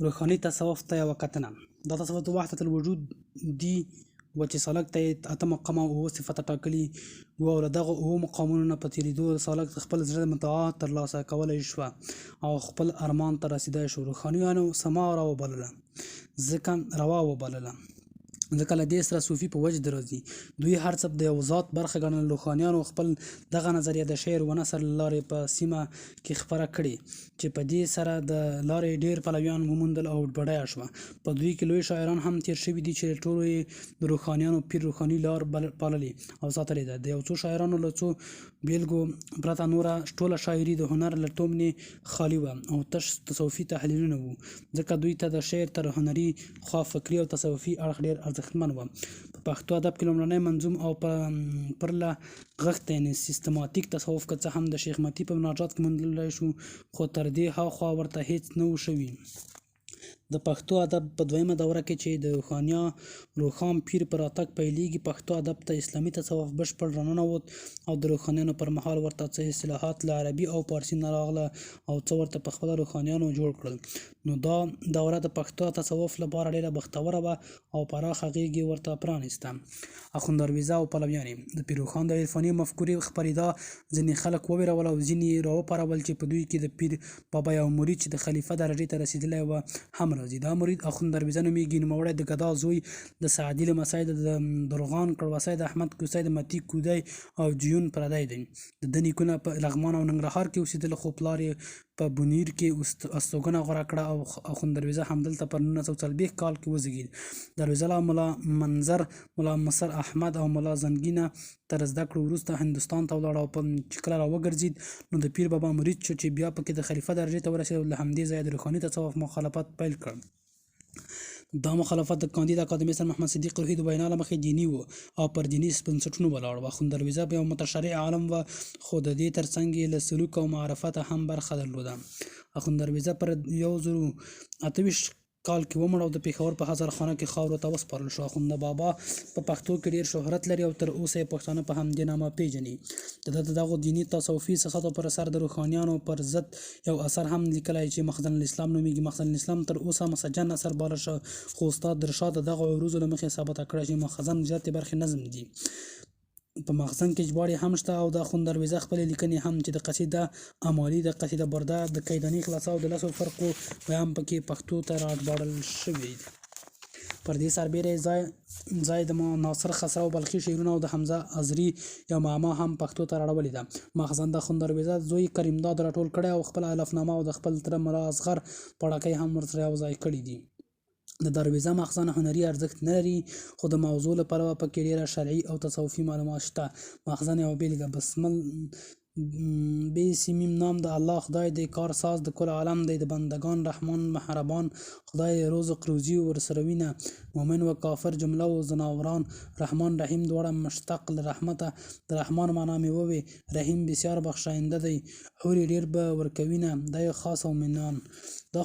روحاني تصوف ته یوه کتنه. دا تصوف د وحدت الوجود دي و چې سالک ته یې اته مقامه او اووه صفته ټاکلي وو او له دغو اووه مقامونو نه په تېرېدو سالک خپل زړه مطاعات ترلاسه کولی شوه او خپل ارمان ته رسېدی شو. روحانیانو سما راوبلله ځکه له دې سره صوفي په وجد راځي. دوی هر څه د یو ذات برخه ګڼل. روحانیانو خپل دغه نظریه د شعر و نثر له لارې په سیمه کې خپره کړې چې په دې سره د لارې ډېر پلویان وموندل او بډایه شوه. په دوی کې لوی شاعران هم تېر شوي دي چې ټولو یې د روحانیانو پیر روحاني لار پاللې او ساتلې ده. د یو څو شاعرانو له څو بیلګو پرته نوره ټوله شاعري د هنر له تومنې خالي وه او تش تصوفي تحلیلونه وو، ځکه دوی ته د شعر تر هنري خوا فکري او تصوفي اړخ ډېر ارزښتمن وه. په پښتو ادب کې لومړنی منظوم او پرله غښته یعنې سیستماتیک تصوف که څه هم د شیخ متي په مناجات کې موندلی شو، خو تر دې هاخوا ورته هېڅ نه و شوي. د پښتو ادب په دویمه دوره کې چې د روښان پیر په راتګ پیلېږي، پښتو ادب ته اسلامي تصوف بشپړ راننوت او د روښانیانو پر مهال ورته څه اصطلاحات له عربي او پارسي نه راغله او څه ورته پخپله روښانیانو جوړ کړل. نو دا دوره د پښتو تصوف لپاره ډېره بختوره وه او پراخه غېږ یې ورته پرانېسته. اخوند درویزه او پلویان یې د پیر روښان د عرفاني مفکورې خپرېدا ځینې خلک وویرول او ځینې یې راوپارول چې په دوی کې د پیر بابا یو مرید چې د خلیفه درجې ته رسېدلی وه هم راځي. دا مرید اخوند درویزه نومیږي. نوموړی د ګدا زوی، د سعدي لمسی، د درغان کړوسی، د احمد کوسی، د متي کودی او جیون پردی دی. د ده نیکونه په لغمان او ننګرهار کې اوسېدل، خو پلار یې په بونیر کې استوګنه غوره کړه او اخوند درویزه همدلته په 1940 کال کې وزېږېد. درویزه له ملا منظر، ملا مصر احمد او ملا زنګي نه تر زده کړو وروسته هندوستان ته ولاړ او چې کله راوګرځېد نو د پیر بابا مرید شو چې بیا پکې د خلیفه درجې ته ورسېد او له همدې ځایه د روښاني تصوف مخالفت پیل کړ. دا مخالفت د کاندید اکاډمیسن محمد صدیق روحي د وینا له مخې دیني و او پر دیني بنسټونو ولاړ و. اخوند درویزه یو متشرع عالم و، خو د دې ترڅنګ یې له سلوک او معرفته هم برخه درلوده. اخوند درویزه پر 1928 کال کې ومړ او د پېښور په هزارخانه کې خاورو ته وسپارل شو. اخوند بابا په پښتو کې ډېر شهرت لري او تر اوسه یې پښتانه په همدې نامه پیژني. د دغو دیني تصوفي سیاستو پر اثر د روښانیانو پر ضد یو اثر هم لیکلی چې مخزن الاسلام نومیږي. مخزن الاسلام تر اوسه مسجن اثر باله شو، خو استاد رشاد د دغو عروضو له مخې ثابته کړه چې مخزن زیاتې برخې نظم دي. په مخزن کې ژباړې هم شته او د اخوند درویزه خپلې لیکنې هم چې د قصیده امالي، د قصیده برده، د کیداني خلاصه او د لسو فرقو بیان پکې پښتو ته راژباړل شوي دي. پر دې سربیره ځای د ناصر خسرو بلخي شعرونه او د حمزه ازري یو معما هم پښتو ته راوړلې ده. مخزن د اخوند درویزه زوی کریمداد راټول کړی او خپل الفنامه او د خپل تره ملا اصغر پاړکی هم ورسره یو ځای کړي دي. د درویزه مخزن هنري ارزښت نه لري، خو د موضوع له پلوه پکې ډېره شرعي او تصوفي معلومات شته. مخزن یوه بېلګه: بسمیم نام د الله خدای دی، کار ساز د کل عالم دی، د بندگان رحمان مهربان خدای رزق روزي ورسره وینه، مؤمن و کافر جمله و زناوران، رحمان رحیم دواړه مشتق له رحمته. د رحمان معنا مې ووی، رحیم بسیار بخښاینده دی، حورې ډېر به ورکوینه، دی خاص او منان. د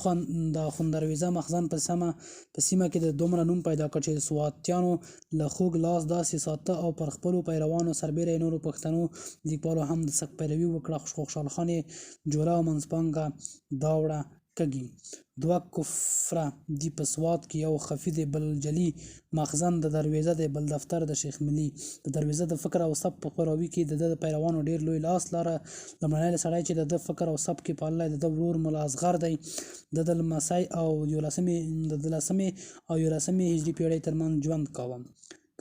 اخوند درویزه مخزن په سیمه کې د دومره نوم پیدا کړ چې سواتیانو له خوږ لاس داسې ساته او پر خپلو پیروانو سربیره نورو پښتنو لیکوالو هم د سخت پیروي وکړه. خوشحال خان جوله او منځپانګه داوړه کږي دوه کفره دي په سوات کې، یو خفي دی بل جلي. مخزن د درویزه دی، بل دفتر د شیخ ملي. د درویزه د فکر او سبک په خپراوي کې د ده د پیروانو ډېر لوی لاس لاره. لومړنی سړی چې د ده فکر او سبک یې پاللی د ده ورور ملا اصغر دی. د لسمې او 11مې هجري پیړۍ ترمنځ ژوند کاوه.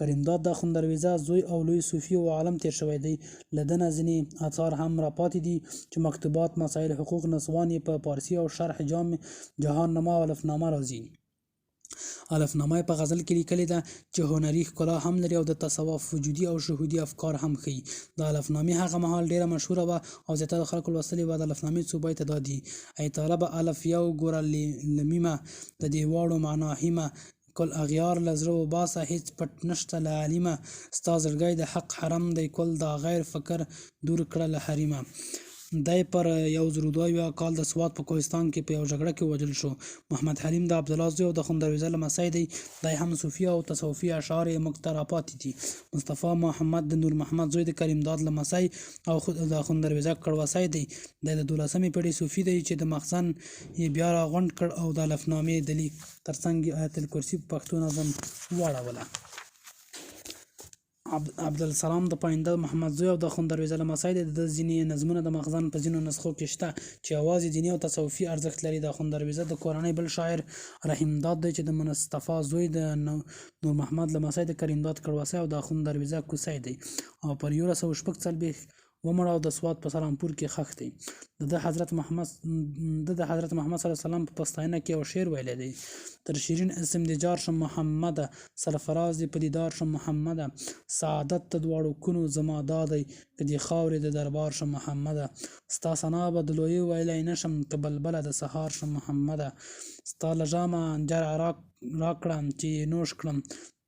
کریمداد د اخوند درویزه زوی او لوی صوفي او عالم تیر شوی دی. له ده نه ځینې اثار هم راپاتې دي چې مکتوبات، مسایل حقوق نسوان یې په پارسي او شرح جهان نما او الفنامه راځي. الفنامه په غزل کې لیکلې ده چې هنري ښکلا هم لري او د تصوف وجودي او شهودي افکار هم ښیي. د الفنامې هغه مهال ډېره مشهوره وه او زیاتره خلکو لوستلې وه. د الفنامې څو بیته دا دي: ای طالبه الف یو ګوره لمیمه، د دې واړو معنا هیمه، کل اغیار لزړه وباسه هیڅ پټ نشته له علیمه، ستا زړګی د حق حرم دی کل دا غیر فکر دور کړه له حریمه. دی پر 1002 کال د سوات په کوهستان کې په یو جګړه کې وژل شو. محمد حلیم د عبدالله زوی او د اخندرویزه لمسی دی. دی هم صوفي او تصوفي اشعار یې موږ ته راپاتې دي. مصطفی محمد د نور محمد زوی د کریم داد لمسی او د اخندرویزه کړوسی دی. دی د 12مې پیړۍ صوفي دی چې د مخزن یې بیا راغونډ کړ او د الفنامې د لیک ترڅنګ آیت الکرسي په پښتو نظم واړوله. عبدالسلام د پاینده محمد زوی او د اخندرویزه لمسی دی. د ځینې نظمونه د مخزن په ځینو نسخو کې شته چې یوازې دیني او تصوفي ارزښت لري. د اخندرویزه د کورنۍ بل شاعر رحیم داد دی چې د مصطفی زوی د نور محمد لمسی د کریم داد کړوسی او د اخندرویزه کوسی دی او پر 1140 ومړ او د سوات په سلامپور کې ښخ دی. د حضرت محمد صلی الله علیه وسلم په پستاینه کې یو شعر ویلی دی: تر شیرین اسم د جار شم محمده، سرفراز د پدیدار شم محمده، سعادت ته دواړو کونو زما دادی، که د خاورې د دربار شم محمده، ستا ثنا به د لوی ویلی نشم، که بلبله د سهار شم محمده، ستا له جامه انجر راکړم چې نوش کړم،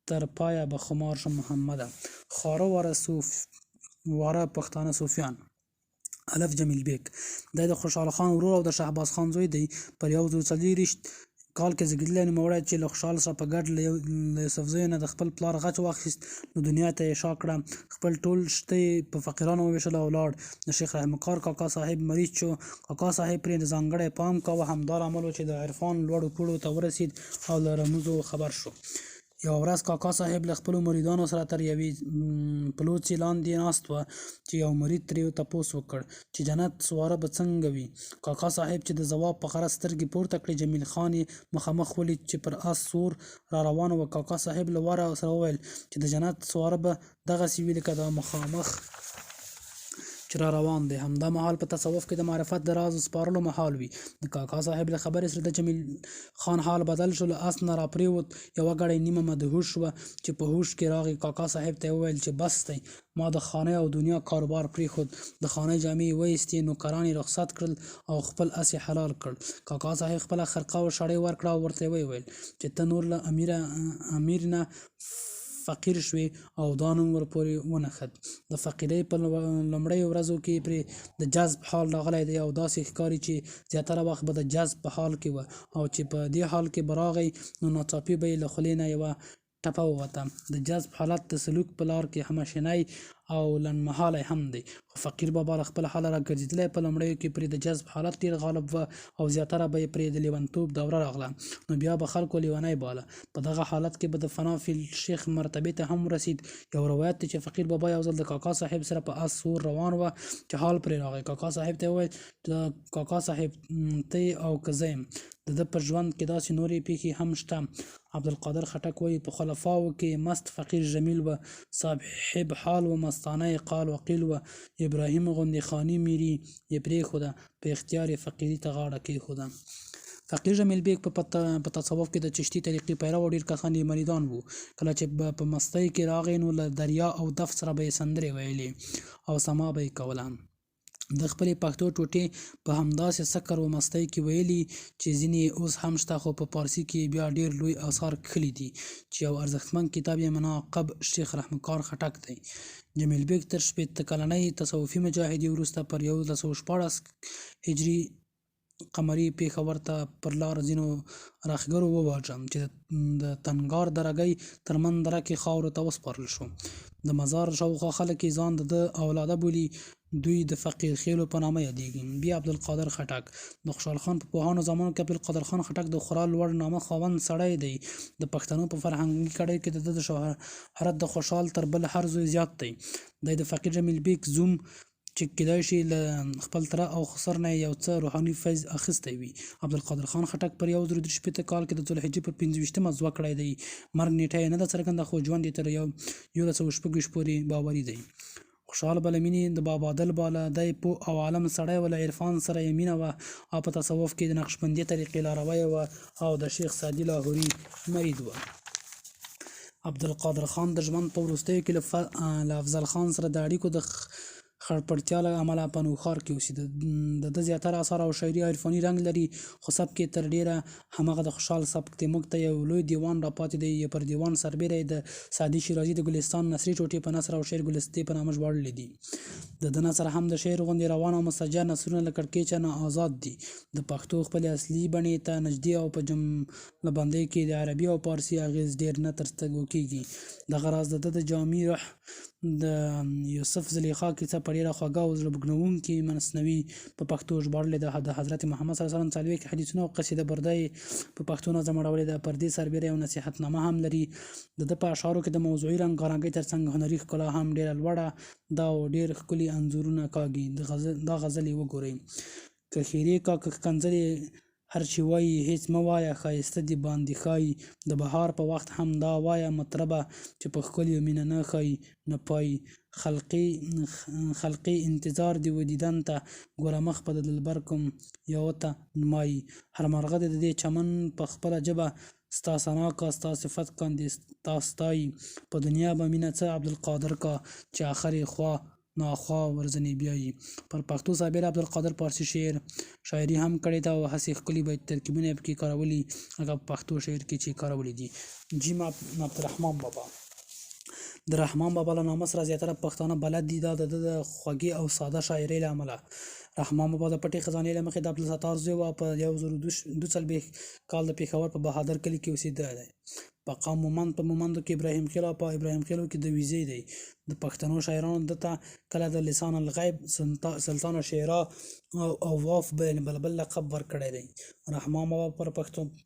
تر پایه به خمار شم محمده. خاره واره پښتانه صوفیان. الف جمیل بیک دی د خوشحال خان ورور او د شهباز خان زوی دی. پر 1940 کال کې زیږېدلی نوموړی چې له خوشحال سره په ګډ له یوسفزیو نه د خپل پلار غچ واخیست نو دنیا ته یې شا کړه. خپل ټول شته یې په فقیرانو وویشل او ولاړ. د شیخ رحم کار کاکا صاحب مریض شو. کاکا صاحب پرې ځانګړی پام کاوه. همدا لامل و چې د عرفان لوړو پوړو ته ورسید او له رموزو خبر شو. یو ورځ کاکا صاحب له خپلو مریدانو سره تر یوې پلوڅې لاندې ناست و چې یو مرید ترې تپوس وکړ چې جنت سواره به څنګه وي. کاکا صاحب چې د ځواب په غرض سترګې پورته کړې، جمیل خان یې مخامخ ولید چې پر آس سور را روان و. کاکا صاحب له واره سره وویل چې د جنت سواره به دغسې وي لکه دا مخامخ چې را روان دی. همدا مهال په تصوف کې د معرفت د راز سپارلو محال وي. د کاکا صاحب له خبرې سره د جمیل خان حال بدل شو. له آس نه را پرېوت. یوه ګړۍ نیمه مدهوش شوه چې په هوش کې راغی. کاکا صاحب ته یې وویل چې بس دی، ما د خانۍ او دنیا کاروبار پرېښود. د خانۍ جامې یې وایستې، نوکران یې رخصت کړل او خپل اس یې حلال کړ. کاکا صاحب خپله خرقه او شړۍ ورکړه او ورته ویې ویل چې ته نور له امیر نه فقیر شوې او دا نوم ورپورې ونښت. د فقیرۍ په لومړیو ورځو کې پرې د جذب حال راغلی دی او داسې ښکاري چې زیاتره وخت به د جذب په حال کې وه او چې په دې حال کې به راغی نو ناڅاپي به یې له خولې نه یوه ټپه ووته. د جذب حالت د سلوک په لار کې همشنی او لنډمهالی هم دی، خو فقیر بابا له خپل حاله راګرځېدلی. په لومړیو کې پرې د جذب حالت ډېر غالب و او زیاتره به یې پرې د لیونتوب دوره راغله، نو بیا به خلکو لیونی باله. په دغه حالت کې به د فنا فی الشیخ مرتبې ته هم ورسید. یو روایت دی چې فقیر بابا یو ځل د کاکا صاحب سره په آس سور روان و چې حال پرې راغی. کاکا صاحب ته یې وویل چې کاکا صاحب ته او که زه یم، د ده په ژوند کې داسې نورې پیښې هم شته. عبدالقادر خټک وایي په خلفاو کې مست فقیر جمیل و، صاحب حال و مستانه قال وقیل و، ابراهیم غوندې خاني میري یې پرېښوده، په اختیار یې فقیري ته غاړه کېښوده. فقیر جمیل بیګ په تصوف کې د چشتي طریقې پیرو او ډېر کسان یې مریدان وو. کله چې په مستۍ کې راغی نو له دریا او دف سره به یې سندرې ویلې او سما به یې کوله. د خپلې پښتو ټوټې په همداسې سکر و مستۍ کې ویلي چې ځینې اوس هم شته، خو په پارسي کې بیا ډېر لوی آثار کښلي دي چې یو ارزښتمن کتاب یې مناقب شیخ رحمکار خټک دی. جمیل بیګ تر 80 کلنۍ تصوفي مجاهدي وروسته پر 1114 هجري قمري پېښور ته پر لار ځینو راښګرو وواژه چې د تنګار درګۍ تر من دره کې خاورو ته وسپارل شو. د مزار شاوخوا خلک یې ځان د اولاده بولي، دوی د فقیر خیلو په نامه یادېږي. بیا عبدالقادر خټک د خوشحال خان په پوهانو زمانو کې عبدالقادر خان خټک د خورا لوړ نامه خاوند سړی دی. د پښتنو په فرهنګي کړۍ کې د شهرت د خوشحال تر بل هر زوی زیات دی. دی د فقیر جمیل بیګ زوم چې کېدای شي له خپل تره او خسر نه یو څه روحاني فیض اخیستی وي. عبدالقادر خان خټک پر 1360 کال کې د ذوالحجې پر 25مه زوه کړی دی. مرګ نیټه یې نه ده څرګنده، خو ژوند یې تر 1126 پورې باوري دی. خوشحال بلمیني د بابادل بالا دی پوه او عالم سړی و، له عرفان سره یې مینه وه او په تصوف کې د نقشبندي طریقې لاروی وه او د شیخ سعدي لاهوري مرید و. عبدالقادر خان د ژوند په وروستیو کې له افضل خان سره د اړیکو د خړپړتیا له امله په نوښار کې اوسېده. د ده زیاتره اثار او شاعري عرفاني رنګ لري، خو سبک یې تر ډېره هماغه د خوشحال سبک دی. موږ ته یو لوی دیوان راپاتې دی. پر دیوان سربیره یې د سعدي شیرازي د ګلستان نثري ټوټې په نثر او شعر ګلستې په نامه ژباړلي دي. د ده نثر هم د شعر غوندې روان او مسجع نثرونه له کړکېچه نه آزاد دي. د پښتو خپلې اصلي بڼې ته نږدې او په جمله بندۍ کې د عربي او فارسي اغېز ډېر نه تر سترګو کېږي. دغه راز د ده د جامع روح د یوسف زلیخا کیسه په ډېره خوږه او زړه بوږنوونکې مثنوي په پښتو ژباړلې ده. د حضرت محمد صلی الله علیه وسلم 40 حدیثونه او قصیده برده یې په پښتو نظم اړولې ده. پر دې سربیره یو نصیحتنامه هم لري. د ده په اشعارو کې د موضوعي رنګارنګۍ ترڅنګ هنري ښکلا هم ډېره لوړه ده او ډېر ښکلي انځورونه کاږي. دا غزل یې وګورئ: که ښېرې کا که ښکنځلې هر چې وایي هېڅ مه وایه، ښایسته دې باندې ښایي. د بهار په وخت هم دا وایه مطربه، چې په ښکلیو مینه نه ښایي نه پایي. خلقي انتظار دې و دیدن ته، ګوره مخ په د دلبر کوم یوه ته نمایي. هر مرغه د دې چمن په خپله ژبه ستا ثنا کا، ستا صفت کاندې ستا ستایي. په دنیا به مینه څه عبدالقادر کا، چې آخر یې خوا ناخوا ورځنې بیایي. پر پښتو سربیره عبدالقادر فارسي شاعري هم کړې ده او هسې ښکلي بیت ترکیبونه یې پکې کارولي، هغه په پښتو شعر کې چې کارولي دي. جیم عبدالرحمان بابا. د رحمان بابا له نامه سره زیاتره پښتانه بلد دي. دا د ده د خوږې او ساده شاعرۍ له امله. رحمان بابا د پټې خزانې له مخې د عبدالستار زوی و. په 1942 کال د پېښور په بهادر کلي کې اوسېده دی. په مومند په مومندو کې ابراهیم خیل او په ابراهیم خیلو کې د ویزې دی. د پښتنو شاعرانو دته کله د لسان الغیب، سلطان الشعرا او واف بلبل لقب ورکړی دی. رحمان بابا پر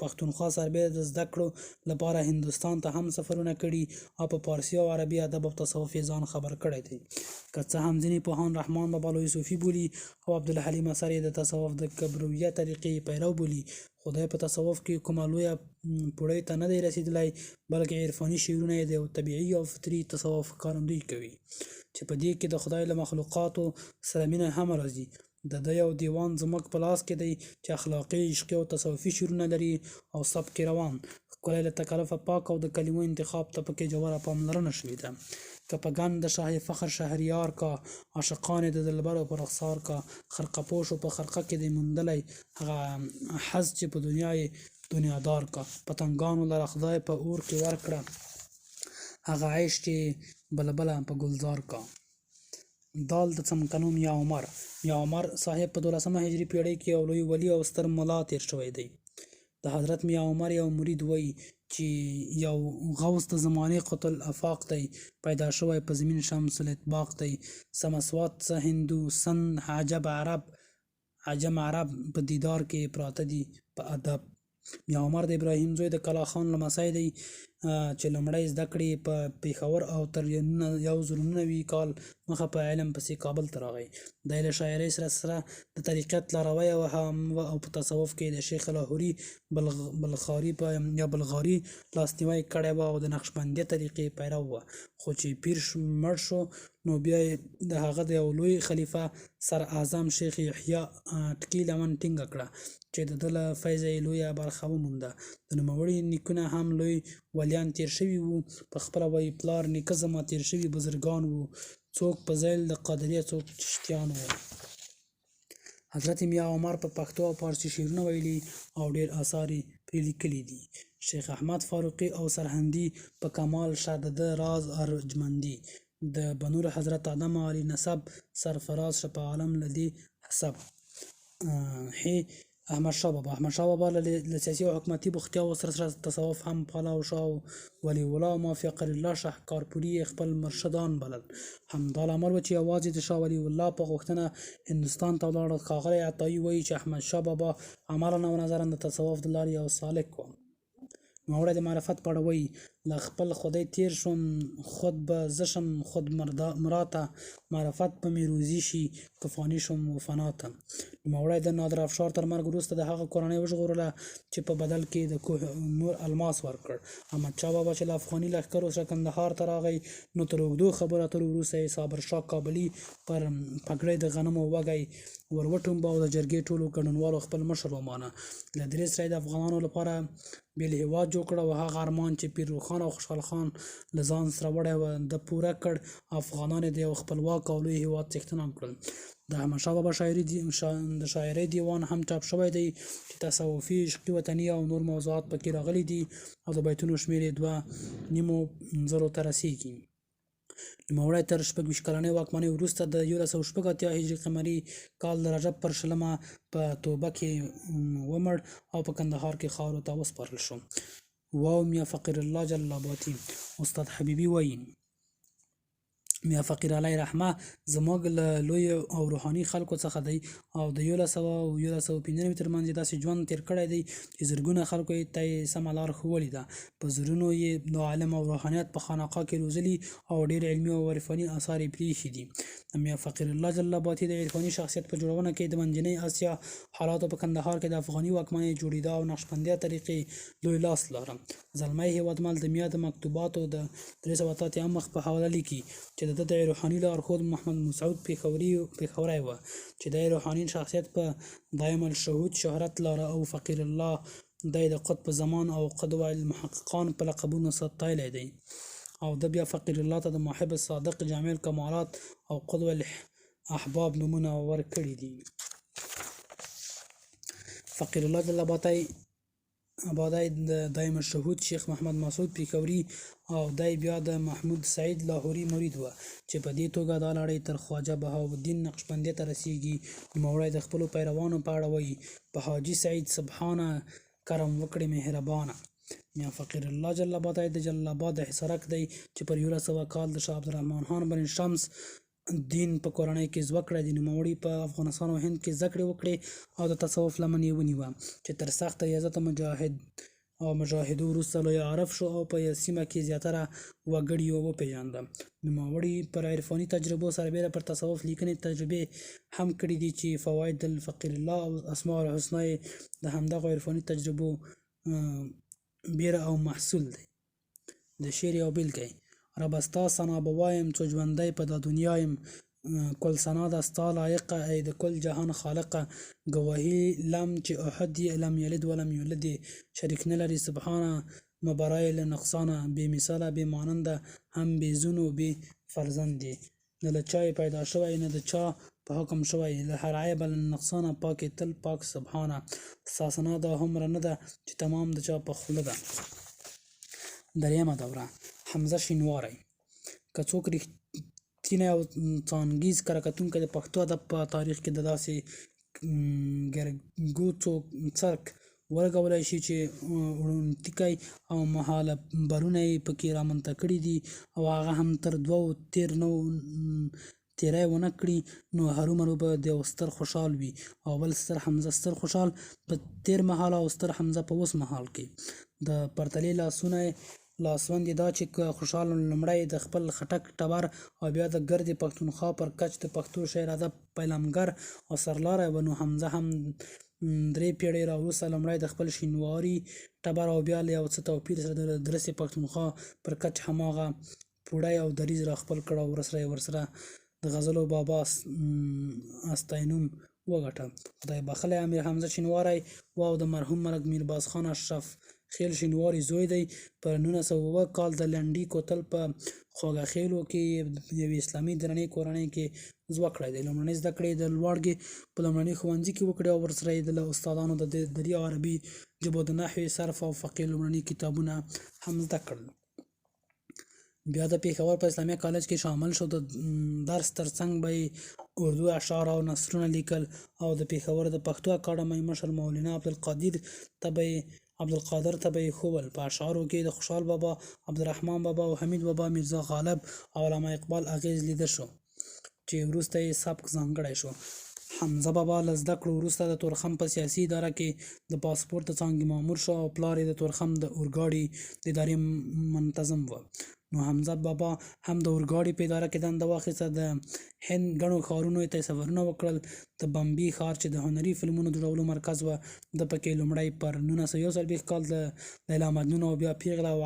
پښتونخوا سربیره د زده کړو لپاره هندوستان ته هم سفرونه کړي او په فارسي او عربي ادب او تصوف یې ځان خبر کړی دی. که څه هم ځینې پوهان رحمان بابا لوی صوفي بولي او عبدالحلیم اثر یې د تصوف د کبرویه طریقې پیرو بولي، خدای په تصوف کې کومه لویه پوړۍ ته نه دی رسېدلی، بلکې عرفاني شعرونه یې د یو طبیعي او فطري تصوف ښکارندویي کوي، چې په دې کې د خدای له مخلوقاتو سره مینه هم راځي. د ده یو دیوان زموږ په لاس کې دی چې اخلاقي، عشقي او تصوفي شعرونه لري او سبک روان، ښکلی، له تکلفه پاک او د کلمو انتخاب ته پکې ژوره پاملرنه شوې ده. که په ګند د شاه فخر شهریار کا، عاشقان د دلبرو په رخسار کا. خرقه پوشو په خرقه کې دی موندلی، هغه حظ چې په دنیا یې دنیادار کا. پتنګانو لره خدای په اور کې ورکړه، هغه عیش چې بلبله په ګلزار کا. دال د څمکنو میا عمر صاحب په 12مه هجري پیړۍ کې یو لوی ولی او ستر ملا تیر شوی دی. د حضرت میا عمر یو مرید وایي چې یو غوث د زمانې قطب الافاق دی، پیدا شوی په زمین شمس الاطباق دی. سمسوات څه هندو سند عجم عرب په دیدار کې پراته دي په ادب. میا عمر د ابراهیم زوی د کلا خان لمسی دی چې لومړی زده کړې په پېښور او تر 1990 کال مخه په علم پسې کابل ته راغی. دی له شاعرۍ سره د طریقت لاروی او په تصوف کې د شیخ لاهوري بلغاري لاسنیوی کړی و او د نقشبندیه طریقې پیرو و. خو چې پیر مړ شو نو بیا د هغه د یو لوی خلیفه سر اعظم شیخ یحیی ټکي لمن ټینګه کړه چې د ده له فیضه یې لویه برخه ومونده. د نوموړي نیکونه هم لوی ولیان تیر شوي وو. په خپله وایي پلار نیکه زما تیر شوي بزرګان وو، څوک په ذیل د قادریه څوک چشتیان وو. حضرت میا عمر په پښتو او فارسي شعرونه ویلي او ډېر اثار یې پرې لیکلي دي. شیخ احمد فاروقي او سرهندي په کمال شه د ده راز ارجمندي. د بنور حضرت آدم علی نسب سرفراز شه په عالم له دې حسب. احمدشاه بابا له سیاسي او حکومتي بوختیاوو سره تصوف هم پالاو شاه ولی الله موافق الله شهکارپوري خپل مرشدان بلل. همدا لامل و چې یوازې د شاه ولی الله په غوښتنه هندوستان ته ولاړ. ښاغلی عطایي وایي چې احمدشاه بابا عملاً او نظراً د تصوف د لارې یو سالک و. نوموړی د معرفت په اړه وایي: له خپل خدای تیر شوم، خود به زه شم خود مراته، معرفت به مې روزي شي که فاني شوم و فنا ته. نوموړی د نادر افشار تر مرګ وروسته د هغه کورنۍ وژغورله چې په بدل کې د کوه نور الماس ورکړ. احمدشاه بابا چې له افغاني لښکرو سره کندهار ته راغی نو تر اوږدو خبرو اترو وروسته یې صابرشاه کابلي پر پګړۍ د غنمو وږی وروټومبه او د جرګې ټولو ګډونوالو خپل مشر ومانه. له درې سره یې د افغانانو لپاره بېل هېواد جوړ کړ او هغه ارمان چې پیر روښان خان او خوشحال خان له ځان سره وړی و، د پوره کړ افغانان د یو خپلواک او لوی هېواد څښتنان کړل. د احمدشاه بابا د شاعرۍ دیوان هم چاپ شوی دی چې تصوفي، عشقي، وطني او نور موضوعات پکې راغلي دي او د بیتونو شمېر یې 2,500 ته رسیږي. نوموړی تر 26 کلنۍ واکمنۍ وروسته د 1186 هجري قمري کال د رجب پر 20 په توبه کې ومړ او په کندهار کې خاورو ته وسپارل شو. واو میا فقیر الله جل آبادي استاد حبیبي وایي میا فقیر علی رحمه زموږ له لوی او روحاني خلکو څخه دی او د 1100 او 1195 ترمنځ داسې ژوند تیر کړی دی چې زرګونه خلکو ته یې سمه لار ښوولې ده. په زرونو یې د علم او روحانیت په خانقاه کې روزلي او ډېر علمي او عرفاني اثار یې پرېښي دي. د میا فقیر الله جل آبادي د عرفاني شخصیت په جوړونه کې د منځنۍ اسیا حالاتو په کندهار کې د افغاني واکمنۍ جوړېدا او نقشبندۍ طریقې لوی لاس لري. زلمی هېوادمل د میا د مکتوباتو د 383 مخ په حواله لیکي چې د روحاني لارښود محمد مسعود پیښوري و چې د روحاني شخصیت په دایم الشهود شهرت لاره او فقیر الله د قطب زمان او قدوه المحققان په لقبونو ستایلی دی او د بیا فقیر الله ته د محب صادق جامع الکمالات او قدوه الاحباب نومونه ورکړي دي. فقیر الله جل آبادی د دایم الشهود شیخ محمد مسعود پیښوري او دای بیا د محمود سعید لاهوري مرید و چې په دې توګه دا لړۍ تر خواجه بهاءالدین نقشبندي ته رسیږي. نوموړی د خپلو پیروانو په اړه وایي په حاجي سعید سبحانه کرم وکړي مهربانه. میا فقیر الله جل آبادی د جلال آباد د حصارک دی چې پر 1100 کال د شاه عبدالرحمن خان بن شمس دین په کورنۍ کې زده کړه. د نوموړي په افغانستان او هند کې زده کړې وکړې او د تصوف لمن یې ونیوه چې تر سخت ریاضت مجاهدو وروسته لوی عارف شو او په سیمه کې زیاتره وګړي وپېژانده. نوموړي پر عرفاني تجربو سربېره پر تصوف لیکنې تجربې هم کړي دي چې فواید الفقیر الله او اسماء الحسنا د همدغو عرفاني تجربو بیره او محصول دی. د شعر یو بیلګه: ربه ستا ثنا به وایم څو ژوندی په دا دنیا یم، کل ثنا ده ستا لایقه ای د کل جهان خالقه. ګواهي لم چې احد یې لم یلد ولم یولد شریک نه لري سبحانه مبرای له نقصانه. بې مثاله بې ماننده هم بې زونو بې فرزند دی، نه له چا پیدا شوی نه د چا په حکم شوی، له هر عیبه له نقصانه پاک تل پاک سبحانه. ستا ثنا دا هومره نه ده چې تمام د چا په خوله ده. دریمه دوره: حمزه شینواری. که څوک رښتینی او څانګیز کره کتونکی د پښتو ادب په تاریخ کې د داسې ګرګوڅو څرک ولګولی شي چې روڼتیکي او محاله برونه یې پکې رامنځته کړي دي او هغه هم تر 2 تیری ونه کړي، نو هرومرو به د یو ستر خوشحال وي او بل ستر حمزه ستر خوشحال په تیر مهال او ستر حمزه په اوس مهال کې. د پرتلې لاسوند دا چې خوشحال لومړی د خپل خټک ټبر او بیا د ګرد پښتونخوا پر کچ د پښتو شعر ادب پیلمګر او سرلاری و، نو حمزه هم 3 پیړۍ راوروسته لومړی د خپل شینواري ټبر او بیا له یو څه توپیر سره د درسي پښتونخوا پر کچ هماغه پوړی او دریځ را خپل کړ او ورسره د غزلو بابا استاینوم وګټه. خدای بخښلی امیر حمزه شینواری و او د مرحوم ملک میرباز خان اشرف خیل شینواری زوی دی. پر 1909 کال د لنډي کوتل په خوږه خیلو کې یوې اسلامي درنې کورنۍ کې زده کړی دی. لومړنۍ زده کړې د لوړګي په لومړني ښوونځي کې وکړې او ورسره یې د استادانو د دري او عربي ژبو د نحوې، صرف او فقې لومړني کتابونه هم زده کړل. بیا د پېښور په اسلامي کالج کې شامل شو. د درس ترڅنګ به یې اردو اشعار او نثرونه لیکل او د پېښور د پښتو اکاډمۍ مشر مولانا عبدالقادر ته به یې ښوول. په اشعارو کې د خوشحال بابا، عبدالرحمن بابا او حمید بابا، میرزا غالب او علامه اقبال اغیز لیده شو چې وروسته یې سبک ځانګړی شو. حمزه بابا له زده کړو وروسته د تورخم په سیاسي اداره کې د پاسپورت د څانګې مامور شو او پلار یې د تورخم د اورګاډي د ادارې منتظم و. نو حمزه بابا هم د اورګاډي په اداره کې دنده واخیسته. د هند ګڼو ښارونو ته سفرونه وکړل. د بمبي ښار چې د هنري فلمونو جوړولو مرکز و، د پکې لومړی پر 1941 کال د لیلا مجنون او بیا پیغله او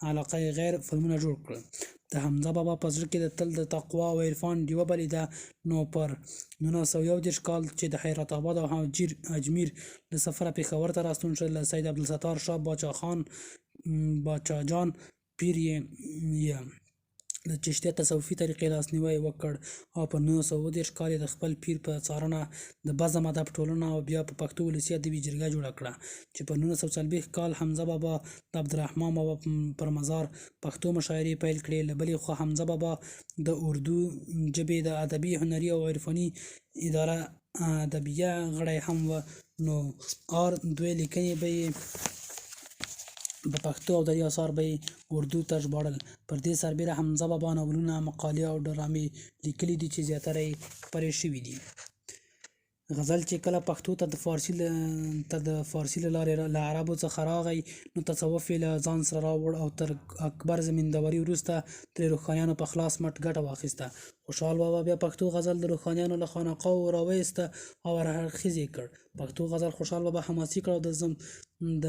علاقه غیر فلمونه جوړ کړل. د حمزه بابا په زړه کې د تل د تقوا او عرفان ډیوه بلیده. نو پر 1921 کال چې د حیرت آباد او اجمیر له سفره پېښور ته راستون شو، له سید عبدالستار شاه باچا خان باچا جان پیر یې د چشتیه تصوفي طریقې لاسنیوی وکړ او په 1930 کال د خپل پیر په څارنه د بزم ادب ټولنه او بیا په پښتو ولسي ادبي جرګه جوړه کړه چې په 1940 کال حمزه بابا د عبدالرحمن بابا پر مزار پښتو مشاعرې پیل کړې. له بلې خوا حمزه بابا د اردو ژبې د ادبي، هنري او عرفاني اداره ادبیه غړی هم و، نو دوی لیکنې به یې په پښتو او دري اثار به یې اردو ته ژباړل. پر دې سربیره حمزه بابا ناولونه، مقالې او ډرامې لیکلي دي چې زیاتره یې خپرې شوي دي. غزل چې کله پښتو ته د فارسي له لارې له عربو څخه راغی، نو تصوف یې له ځان سره راوړ او تر اکبر زمینداوري وروسته ترې روښانیانو په خلاص مټ ګټه واخیسته. خوشحال بابا بیا پښتو غزل د روښانیانو له خانقاوو راوایسته او هرخیز یې کړ. پښتو غزل خوشحال بابا حماسي کړ او د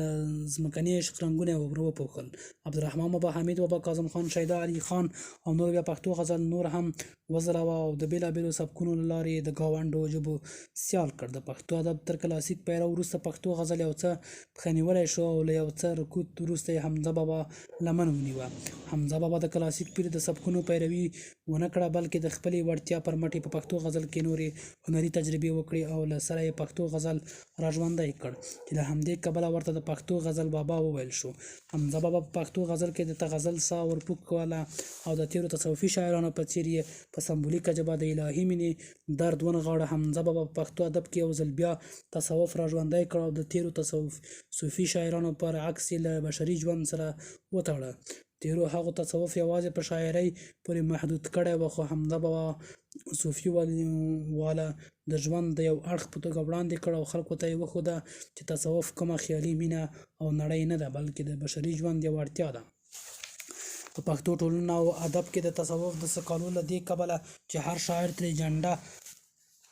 ځمکني عشق رنګونه یې وپوښل. عبدالرحمن بابا، حمید بابا، کاظم خان شیدا، علي خان او نور بیا پښتو غزل نور هم وځلوه او د بېلابېلو سبکونو له لارې د ګاونډو ژبو سیال کړ. د پښتو ادب تر کلاسیک پیرو وروسته پښتو غزل یو څه پښه نیولی شو او له یو څه رکود وروسته یې حمزه بابا لمن ونیوه. حمزه بابا د کلاسیک پیر د سبکونو پیروي ونه کړه، بلکې د خپلې وړتیا پر مټ په پښتو غزل کې نورې هنري تجربې وکړې او له سره یې پښتو غزل راژوندی کړ چې له همدې کبله ورته د پښتو غزل بابا وویل شو. حمزه بابا په پښتو غزل کې د غزل ساه ورپوکوله او د تیرو تصوفي شاعرانو په څیر یې په سمبولیکه ژبه د الهي مینې درد ونغاړه. حمزه بابا په پښتو ادب کې یو ځل بیا تصوف راژوندی کړ او د تیرو صوفي شاعرانو پر عکس له بشري ژوند سره وتړه. تیرو هغو تصوف یوازې په شاعرۍ پورې محدود کړی و، خو حمزه بابا صوفي والا د ژوند د یو اړخ په توګه وړاندې کړ او خلکو ته یې وښوده چې تصوف کومه خیالي مینه او نړۍ نه ده، بلکې د بشري ژوند یوه اړتیا ده. په پښتو ټولنه او ادب کې د تصوف د سکالو له دې کبله چې هر شاعر ترې جنډه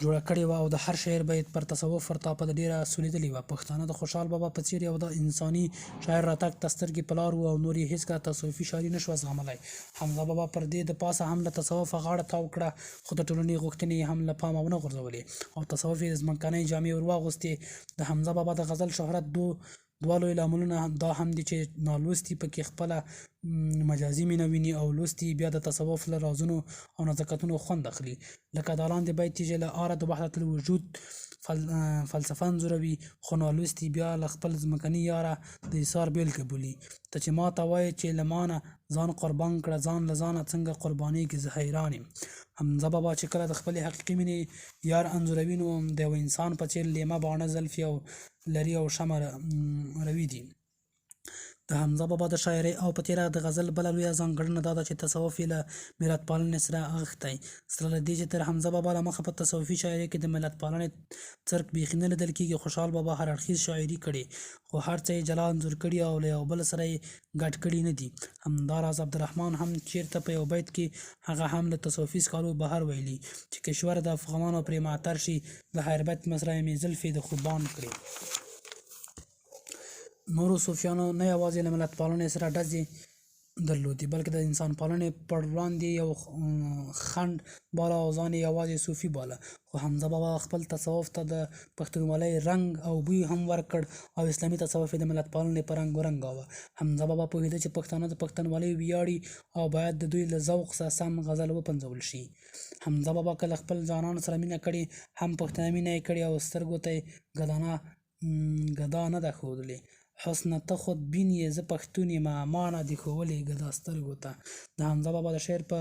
جوړه کړې وه او د هر شعر به پر تصوف ورتاپه ډېره سولیدلې وه. پښتانه د خوشحال بابا په څیر یو د انساني شاعر راتګ ته سترګې په لار وو او نور یې هېڅکله تصوفي شاعري نه شوه زغملی. حمزه بابا پر دې د پاسه هم له تصوفه غاړه تاو کړه، خو د ټولنې غوښتنې یې هم له پامه ونه غورځولې او تصوف یې د ځمکنۍ جامې ور واغوستې. د حمزه بابا د غزل شهرت دوه لوی لاملونه دا هم دي چې نالوستي پکې خپله مجازي مینه ویني او لوستي بیا د تصوف له رازونو او نزاکتونو خوند اخلي. لکه دا لاندې بیت چې له آره د وحدت الوجود فلسفه انځوروي، خو نالوستي بیا له خپل ځمکني یاره د ایثار بېلګه بولي. ته چې ما ته وایې چې له مانه ځان قربان کړه، ځان له ځانه څنګه قربانېږي، زه حیران یم. حمزه بابا چې کله د خپلې حقیقي مینې یار انځوروي نو د یو انسان په څېر لیمه باڼه زلفې او لري او شمه روي دي. د حمزه بابا د شاعرۍ او په تیره د غزل بله لویه ځانګړنه دا ده چې تصوف یې له ملت پالنې سره اغښتی. سره له دې چې تر حمزه بابا له مخه په تصوفي شاعرۍ کې د ملت پالنې څرک بیخي نه لیدل کېږي. خوشحال بابا هر اړخیز شاعري کړې، خو هر څه یې جلا انځور کړي او له یو بل سره یې ګډ کړي نه دي. همداراز عبدالرحمن هم چېرته په یو بیت کې هغه هم له تصوفي سکالو بهر ویلي چې کشور د افغانانو پرې معطر شي، له حیربت مصرع مې زلفې د خوبان کړې. نورو صوفیانو نه یوازې له ملت پالنې سره ډزې درلودې، بلکې د انسان پالنې پر وړاندې یو خنډ باله او ځان یې یوازې صوفي باله. خو حمزه بابا خپل تصوف ته د پښتونولۍ رنګ او بوی هم ورکړ او اسلامي تصوف یې د ملت پالنې په رنګ ورنګاوه. حمزه بابا پوهېده چې پښتانه د پښتونولۍ ویاړي او باید د دوی له ذوق سره سم غزل وپنځول شي. حمزه بابا که له خپل ځانانو سره مینه کړې، هم پښتنه مینه یې کړې او سترګو ته یې ګدا نه ده ښودلې. حسنه ته خود بین یې زه پښتون یمه، مانه دې ښوولې ګدا سترګو ته. د حمزه بابا د شعر په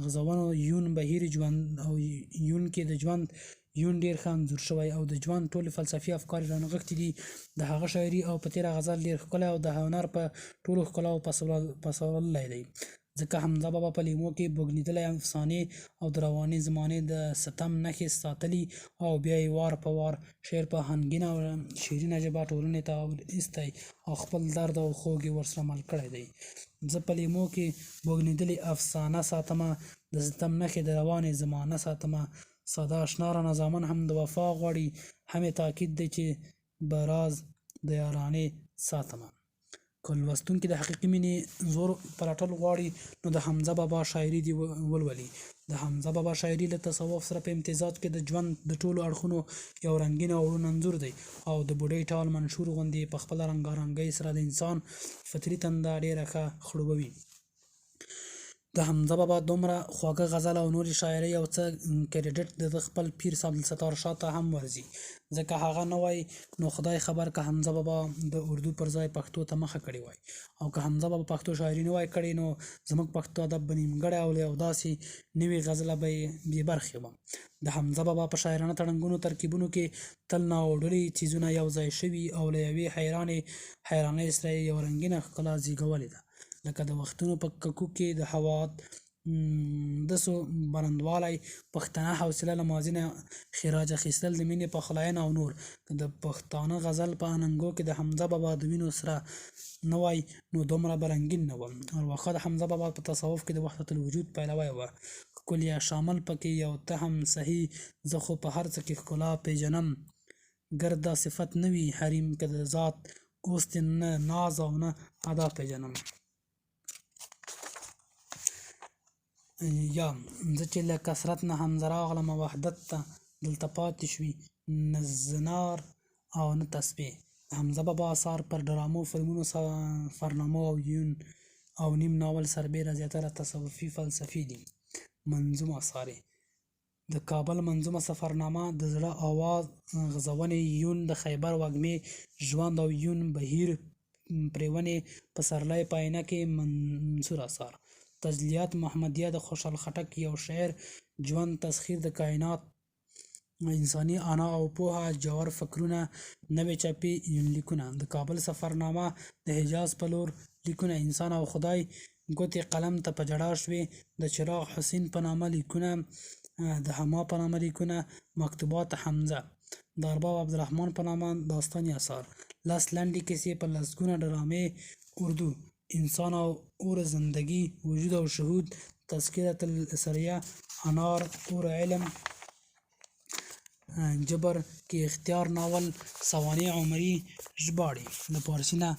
غزونو یون بهیر ژوند او یون کې د ژوند یون ډېر ښه انځور شوی او د ژوند ټولې فلسفي افکار رانغښتي دي. د هغه شاعري او په تیره غزل ډېر ښکلی او د هنر په ټولو ښکلاو پسولی دی. ځکه حمزه بابا په لیمو کې بوږنېدلې افسانې او د روانې زمانې د ستم نښې ساتلي او بیا یې وار په وار شعر په هنګینه او شیرینه ژبه ټولنې ته ایستی او خپل درد او خوږ یې ورسره مل کړی دی. زه په لیمو کې بوږنېدلې افسانه ساتمه، د ستم نښې د روانې زمانه ساتمه. ساده اشنا رانه زامن هم د وفا غواړي، هم یې تاکید دی چې به راز د یارانې ساتمه. که لوستونکي د حقیقي مینې زور پلټل غواړي نو د حمزه بابا شاعري دې ولولي. د حمزه بابا شاعري له تصوف سره په امتزاج کې د ژوند د ټولو اړخونو یو رنګین او روڼ انځور دی او د بوډۍ ټال منشور غوندې په خپله رنګارنګۍ سره د انسان فطري تنده ډېره ښه خړوبوي. د حمزه بابا دومره خواږه غزل او نورې شاعرۍ او څه کریډټ د خپل پیر عبدالستار شاه ته هم ورځي، ځکه هغه نه وای نو خدای خبر که حمزه بابا د اردو پر ځای پښتو ته مخه کړې وای، او که حمزه بابا پښتو شاعري نه وای کړې نو زموږ پښتو ادب به نیمګړی او له یو داسې نوې غزله به یې بې برخې وه. د حمزه بابا په شاعرانه تړنګونو ترکیبونو کې تل ناوړلي څیزونه یو ځای شوي او له یوې حیرانۍ سره یې یوه رنګینه ښکلا زیږولې ده، لکه د وختونو په ککو کې د هوا دسو بلندوالی، پښتنه حوصله له ماضي نه خراج اخیستل، د مینې پخلاینه او نور. د پښتانه غزل په اننګو کې د حمزه بابا د وینو سره نه وای نو دومره به رنګین نه وه. ارواښه د حمزه بابا په تصوف کې د وحدت الوجود پیلوی وه. ښکل یا شامل پکې یو ته هم صحیح، زه خو په هر څه کې ښکلا پیژنم، ګر دا صفت نه وي حریم که د ذات، اوس دې نه ناز او نه ادا پیژنم. یا زه چې له کثرت نه حمزه راغلمه وحدت ته، دلته پاتې شوي نه زنار او نه تسبیح. د حمزه بابا اثار پر ډرامو، فلمونو، سفرنامو او نیم ناول سربیره زیاتره تصوفي فلسفي دي. منظوم اثار: د کابل منظومه سفرنامه، د زړه آواز، غزونې یون، د خیبر وږمې، ژوند او یون، بهیر پرېونې، پسرلی په آینه کې منثور اثار. تجلیات محمدیه، د خوشحال خټک یو شعر، ژوند تسخیر، د کائنات، انساني انا او پوهه، جوهر فکرونه، نوې چاپي یونلیکونه. د کابل سفرنامه، د حجاز په لور لیکونه، انسان او خدای، ګوتې قلم ته په ژړا شوې، د چراغ حسین په نامه لیکونه، د حما په نامه لیکونه، مکتوبات حمزه، د ارباب عبدالرحمن په نامه داستاني اثار، لس لنډې کیسې په لسګونه ډرامې اردو، انسان او اور زندگی، وجود او شهود، تذکرة الاسریه، انار، اور علم، جبر کې اختیار ناول، سوانح عمري ژباړې، د پارسي نه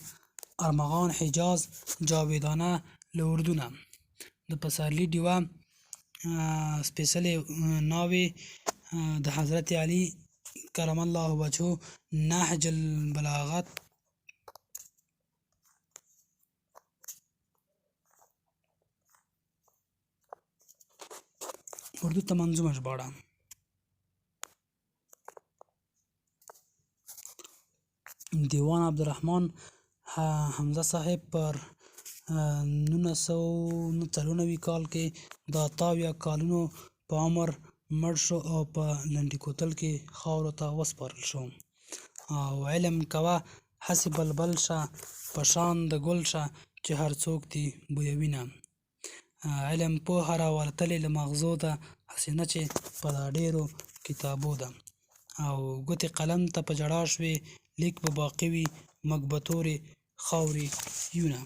ارمغان حجاز، جاویدانه له اردو نه، د پسرلي ډیوه، سپیڅلې ناوې، د حضرت علي کرم الله وجهه، نهج البلاغت، اردو ته منظومه ژباړه. دیوان عبدالرحمن حمزه صاحب پر 1994 کال کې د 88 کالونو په عمر مړ شو او په لنډي کوتل کې خاورو ته وسپارل شو. او علم کوه هسې بلبل شه، په شان د ګل شه چې هر څوک دې بویوینه. علم پوهه راورتلې له مغزو ده، هسې نه چې په دا ډېرو کتابو ده. او ګوتې قلم ته په ژړا شوې، لیک به باقي وي، موږ به تورې خاورې یونه.